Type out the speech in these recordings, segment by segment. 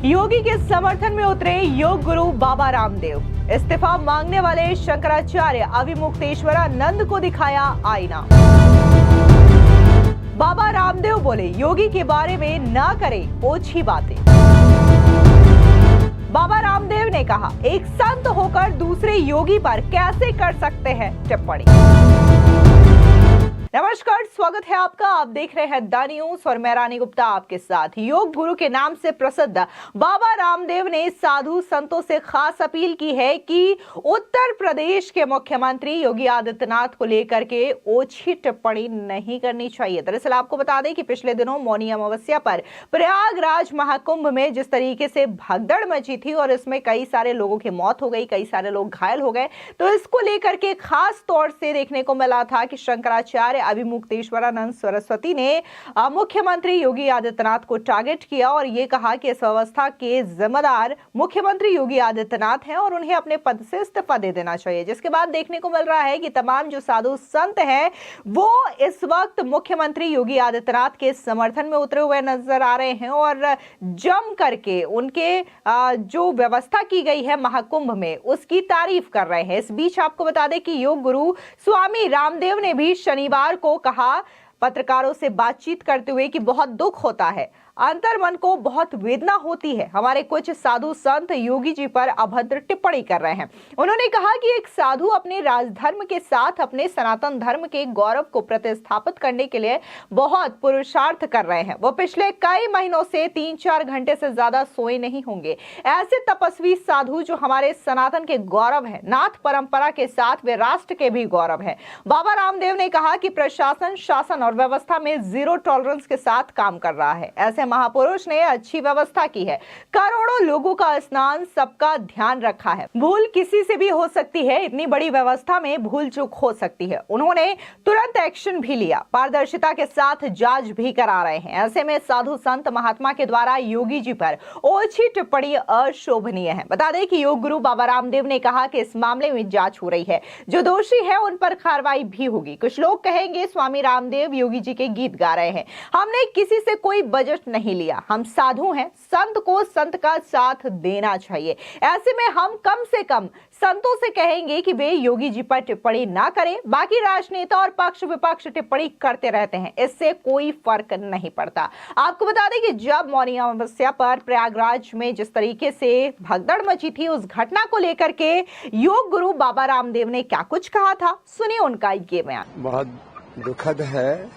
योगी के समर्थन में उतरे योग गुरु बाबा रामदेव। इस्तीफा मांगने वाले शंकराचार्य अविमुक्तेश्वरानंद को दिखाया आईना। बाबा रामदेव बोले, योगी के बारे में ना करें ओछी बातें। बाबा रामदेव ने कहा, एक संत होकर दूसरे योगी पर कैसे कर सकते हैं टिप्पणी। नमस्कार, स्वागत है आपका। आप देख रहे हैं द न्यूज और मैं रानी गुप्ता आपके साथ। योग गुरु के नाम से प्रसिद्ध बाबा रामदेव ने साधु संतों से खास अपील की है कि उत्तर प्रदेश के मुख्यमंत्री योगी आदित्यनाथ को लेकर के ओछी टिप्पणी नहीं करनी चाहिए। दरअसल आपको बता दें कि पिछले दिनों मौनी अमावस्या पर प्रयागराज महाकुंभ में जिस तरीके से भगदड़ मची थी और इसमें कई सारे लोगों की मौत हो गई, कई सारे लोग घायल हो गए, तो इसको लेकर के खास तौर से देखने को मिला था कि शंकराचार्य अविमुक्तेश्वरानंद सरस्वती ने मुख्यमंत्री योगी आदित्यनाथ को टारगेट किया और ये कहा कि इस व्यवस्था के जिम्मेदार मुख्यमंत्री योगी आदित्यनाथ हैं और उन्हें अपने पद से इस्तीफा दे देना चाहिए। जिसके बाद देखने को मिल रहा है कि तमाम जो साधु संत हैं वो इस वक्त मुख्यमंत्री योगी आदित्यनाथ के समर्थन में उतरे हुए नजर आ रहे हैं और जम करके उनके जो व्यवस्था की गई है महाकुंभ में उसकी तारीफ कर रहे हैं। इस बीच आपको बता दें कि योग गुरु स्वामी रामदेव ने भी शनिवार को कहा पत्रकारों से बातचीत करते हुए कि बहुत दुख होता है, अंतर मन को बहुत वेदना होती है। हमारे कुछ साधु संत योगी जी पर अभद्र टिप्पणी कर रहे हैं। उन्होंने कहा कि एक साधु अपने राजधर्म के साथ अपने सनातन धर्म के गौरव को प्रतिस्थापित करने के लिए बहुत पुरुषार्थ कर रहे हैं। वो पिछले कई महीनों से 3-4 घंटे से ज्यादा सोए नहीं होंगे। ऐसे तपस्वी साधु जो हमारे सनातन के गौरव है, नाथ परंपरा के साथ वे राष्ट्र के भी गौरव है। बाबा रामदेव ने कहा कि प्रशासन, शासन और व्यवस्था में जीरो टॉलरेंस के साथ काम कर रहा है। ऐसे महापुरुष ने अच्छी व्यवस्था की है, करोड़ों लोगों का स्नान, सबका ध्यान रखा है। भूल किसी से भी हो सकती है, इतनी बड़ी व्यवस्था में भूल चूक हो सकती है। उन्होंने तुरंत एक्शन भी लिया, पारदर्शिता के साथ जांच भी करा रहे हैं। ऐसे में साधु संत महात्मा के द्वारा योगी जी पर ओछी टिप्पणी अशोभनीय है। बता दें कि योग गुरु बाबा रामदेव ने कहा कि इस मामले में जांच हो रही है, जो दोषी है उन पर कार्रवाई भी होगी। कुछ लोग कहेंगे स्वामी रामदेव योगी जी के गीत गा रहे हैं। हमने किसी से कोई बजट नहीं लिया, हम साधु हैं, संत को संत का साथ देना चाहिए। ऐसे में हम कम से कम संतों से कहेंगे कि वे योगी जी पर टिप्पणी ना करें। बाकी राजनेता और पक्ष विपक्ष टिप्पणी करते रहते हैं, इससे कोई फर्क नहीं पड़ता। आपको बता दें कि जब मौनी अमावस्या पर प्रयागराज में जिस तरीके से भगदड़ मची थी, उस घटना को लेकर के योग गुरु बाबा रामदेव ने क्या कुछ कहा था, सुनिए उनका ये बयान। बहुत दुखद है,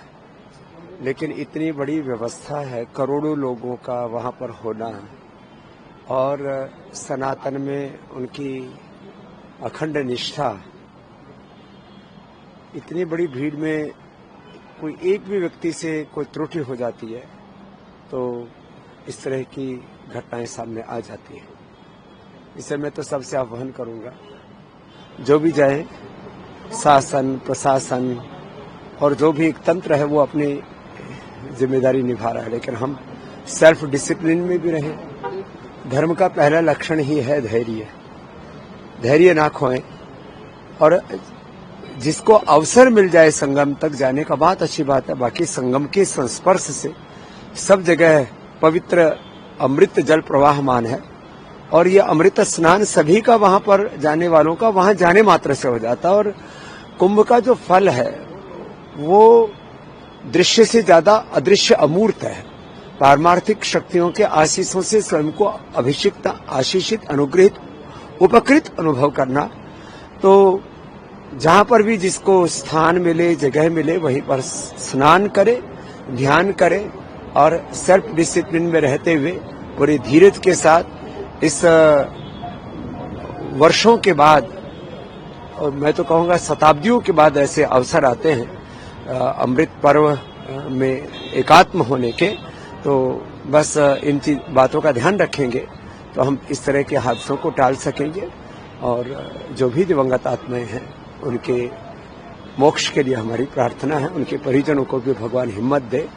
लेकिन इतनी बड़ी व्यवस्था है, करोड़ों लोगों का वहां पर होना और सनातन में उनकी अखंड निष्ठा, इतनी बड़ी भीड़ में कोई एक भी व्यक्ति से कोई त्रुटि हो जाती है तो इस तरह की घटनाएं सामने आ जाती हैं। इसे मैं तो सबसे आह्वान करूंगा, जो भी जाए, शासन, प्रशासन और जो भी एक तंत्र है वो अपनी जिम्मेदारी निभा रहा है, लेकिन हम सेल्फ डिसिप्लिन में भी रहें। धर्म का पहला लक्षण ही है धैर्य। धैर्य ना खोएं और जिसको अवसर मिल जाए संगम तक जाने का, बात अच्छी बात है। बाकी संगम के संस्पर्श से सब जगह पवित्र अमृत जल प्रवाहमान है और ये अमृत स्नान सभी का वहां पर जाने वालों का वहां जाने मात्र से हो जाता है। और कुंभ का जो फल है वो दृश्य से ज्यादा अदृश्य अमूर्त है। पारमार्थिक शक्तियों के आशीषों से स्वयं को अभिषिक्त, आशीषित, अनुग्रहित, उपकृत अनुभव करना। तो जहां पर भी जिसको स्थान मिले, जगह मिले, वहीं पर स्नान करे, ध्यान करे और सेल्फ डिसिप्लिन में रहते हुए पूरे धीरज के साथ इस वर्षों के बाद, और मैं तो कहूंगा शताब्दियों के बाद ऐसे अवसर आते हैं अमृत पर्व में एकात्म होने के, तो बस इन बातों का ध्यान रखेंगे तो हम इस तरह के हादसों को टाल सकेंगे और जो भी दिवंगत आत्माएं हैं उनके मोक्ष के लिए हमारी प्रार्थना है। उनके परिजनों को भी भगवान हिम्मत दे।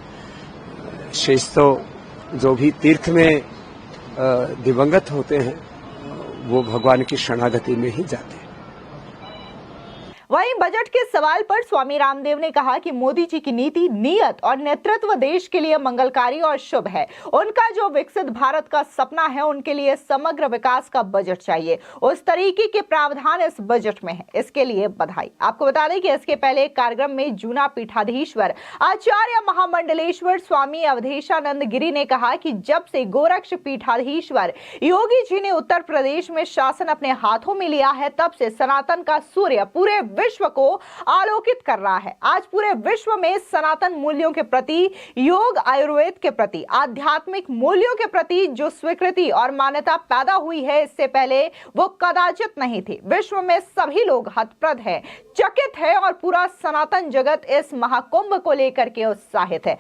शेष तो जो भी तीर्थ में दिवंगत होते हैं वो भगवान की शरणागति में ही जाते हैं। वहीं बजट के सवाल पर स्वामी रामदेव ने कहा कि मोदी जी की नीति, नियत और नेतृत्व देश के लिए मंगलकारी और शुभ है। उनका जो विकसित भारत का सपना है, उनके लिए समग्र विकास का बजट चाहिए। उस तरीके के प्रावधान इस बजट में है, इसके लिए बधाई। आपको बता दें कि इसके पहले एक कार्यक्रम में जूना पीठाधीश्वर आचार्य महामंडलेश्वर स्वामी अवधेशानंद गिरी ने कहा कि जब से गोरक्ष पीठाधीश्वर योगी जी ने उत्तर प्रदेश में शासन अपने हाथों में लिया है, तब से सनातन का सूर्य पूरे विश्व को आलोकित कर रहा है। आज पूरे विश्व में सनातन मूल्यों के प्रति, योग आयुर्वेद के प्रति, आध्यात्मिक मूल्यों के प्रति जो स्वीकृति और मान्यता पैदा हुई है, इससे पहले वो कदाचित नहीं थी। विश्व में सभी लोग हतप्रद हैं, चकित है और पूरा सनातन जगत इस महाकुंभ को लेकर के उत्साहित है।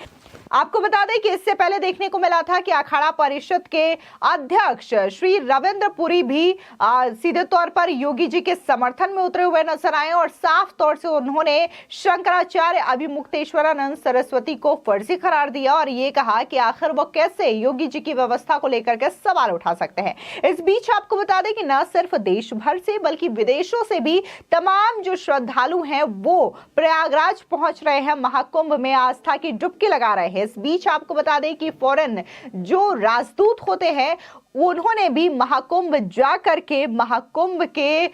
आपको बता दें कि इससे पहले देखने को मिला था कि अखाड़ा परिषद के अध्यक्ष श्री रविंद्र पुरी भी सीधे तौर पर योगी जी के समर्थन में उतरे हुए नजर आए और साफ तौर से उन्होंने शंकराचार्य अभिमुक्तेश्वरानंद सरस्वती को फर्जी करार दिया और ये कहा कि आखिर वो कैसे योगी जी की व्यवस्था को लेकर के सवाल उठा सकते हैं। इस बीच आपको बता दें कि न सिर्फ देश भर से बल्कि विदेशों से भी तमाम जो श्रद्धालु हैं वो प्रयागराज पहुंच रहे हैं, महाकुंभ में आस्था की डुबकी लगा रहे हैं। इस बीच आपको बता दें कि फॉरेन जो राजदूत होते हैं उन्होंने भी महाकुंभ जा करके महाकुंभ के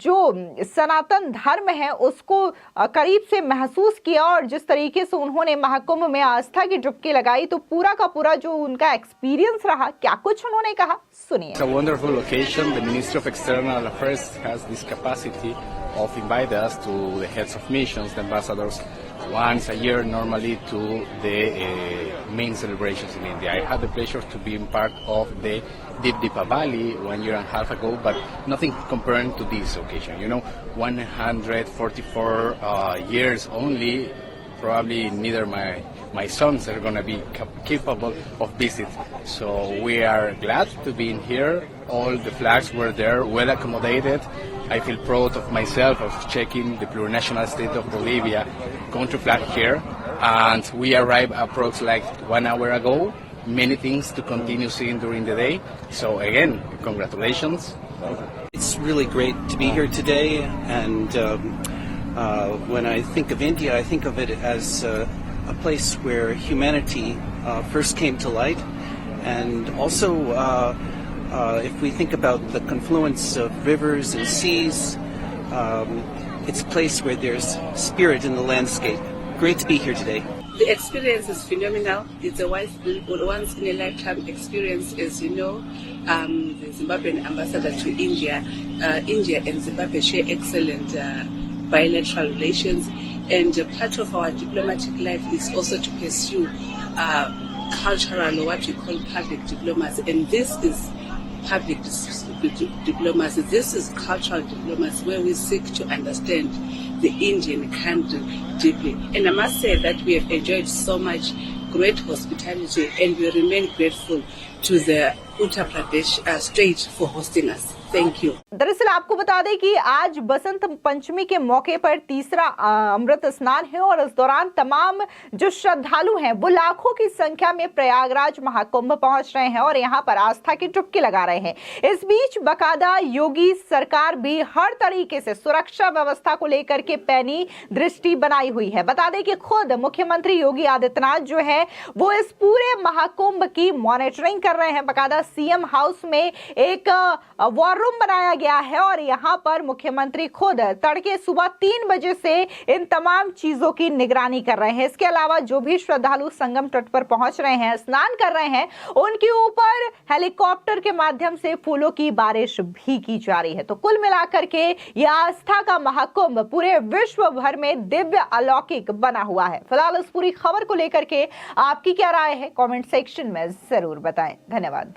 जो सनातन धर्म है उसको करीब से महसूस किया और जिस तरीके से उन्होंने महाकुंभ में आस्था की डुबकी लगाई, तो पूरा का पूरा जो उनका एक्सपीरियंस रहा, क्या कुछ उन्होंने कहा, सुनिए। It's a wonderful occasion. The Ministry of External Affairs has this capacity of invite us to the heads of missions, the ambassadors, once a year normally to the main celebrations in India. I had the pleasure to be part of the Deep Deepavali 1 year and a half ago, but nothing comparing to this occasion. You know, 144 years only, probably neither my sons are going to be capable of visit. So we are glad to be in here. All the flags were there, well accommodated. I feel proud of myself of checking the plurinational state of Bolivia country flag here. And we arrived approx like 1 hour ago. Many things to continue seeing during the day. So again, congratulations. It's really great to be here today, and when I think of India, I think of it as a place where humanity first came to light, and also if we think about the confluence of rivers and seas, it's a place where there's spirit in the landscape. Great to be here today. The experience is phenomenal. It's a once in a lifetime experience, as you know. The Zimbabwean ambassador to India, India and Zimbabwe share excellent bilateral relations, and part of our diplomatic life is also to pursue cultural, or what we call public diplomacy, and this is public diplomacy. This is cultural diplomacy, where we seek to understand the Indian country deeply. And I must say that we have enjoyed so much great hospitality, and we remain grateful to the Uttar Pradesh state for hosting us. Thank you. दरअसल आपको बता दें कि आज बसंत पंचमी के मौके पर तीसरा अमृत स्नान है और इस दौरान तमाम जो श्रद्धालु हैं वो लाखों की संख्या में प्रयागराज महाकुंभ पहुंच रहे हैं और यहां पर आस्था की डुबकी लगा रहे हैं। इस बीच बकायदा योगी सरकार भी हर तरीके से सुरक्षा व्यवस्था को लेकर के पैनी दृष्टि बनाई हुई है। बता दें कि खुद मुख्यमंत्री योगी आदित्यनाथ जो है वो इस पूरे महाकुंभ की मॉनिटरिंग कर रहे हैं। बकायदा सीएम हाउस में एक वॉर रूम बनाया गया है और यहां पर मुख्यमंत्री खुद तड़के सुबह 3 बजे से इन तमाम चीजों की निगरानी कर रहे हैं। इसके अलावा जो भी श्रद्धालु संगम तट पर पहुंच रहे हैं, स्नान कर रहे हैं, उनके ऊपर हेलीकॉप्टर के माध्यम से फूलों की बारिश भी की जा रही है। तो कुल मिलाकर के यह आस्था का महाकुंभ पूरे विश्व भर में दिव्य अलौकिक बना हुआ है। फिलहाल इस पूरी खबर को लेकर के आपकी क्या राय है, कमेंट सेक्शन में जरूर बताएं। धन्यवाद।